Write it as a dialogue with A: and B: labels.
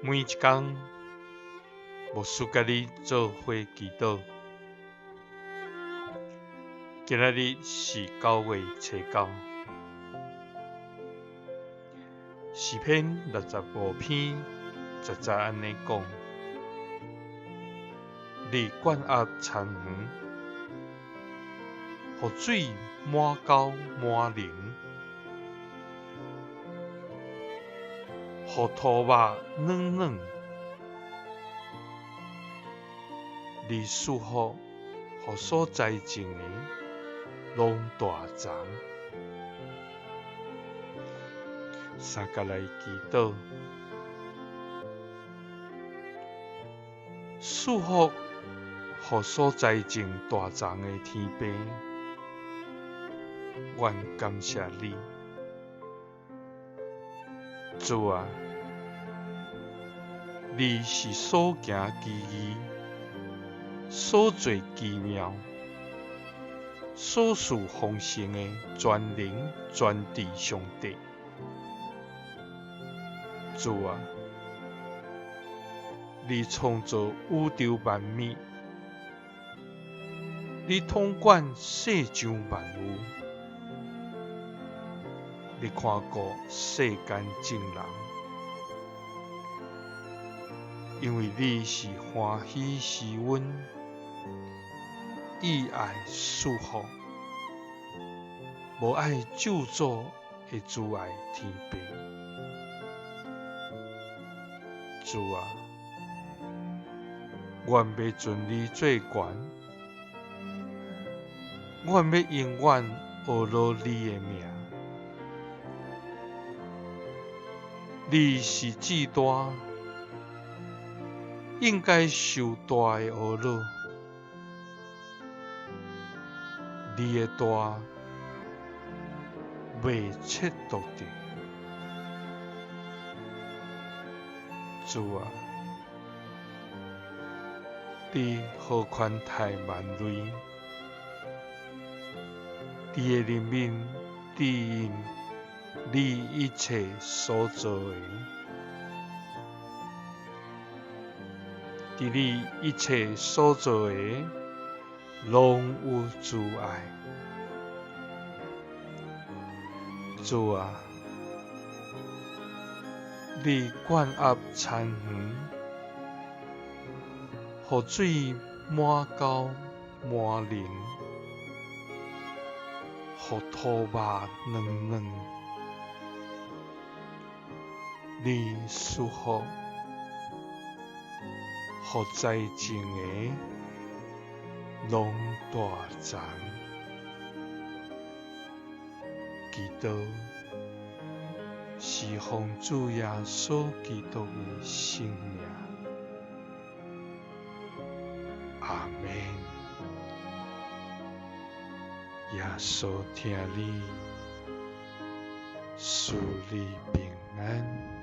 A: 每一天，牧师甲你做伙祈祷。今仔日是9月7日，诗篇65篇10安尼讲：你管压田园，予水满沟满林，予土肉软软。你赐福，予所栽种的拢大长。三甲来祈祷，赐福，予所栽种大长的天父，愿感谢你，主啊！你是所行奇异，所做奇妙，所赐丰盛的全能全智上帝。主啊！你创造宇宙万物，你统管世上万物，你看顾世间众人，因为你是欢喜施恩、意爱赐福、无爱咒诅的主爱天父。主啊！愿要尊你做权，愿要永远学罗你的名。你是至大，应该受大的学罗。你的大未测度的。主啊！你好宽大万类，你的人民知影你一切所做的，伫你一切所做的，拢有主爱。主啊！你管压田园，予水满沟满林，予土肉软软。你赐福，予栽种的拢大长。祈祷是奉主耶稣基督的圣名。阿们。耶稣听你，赐你平安。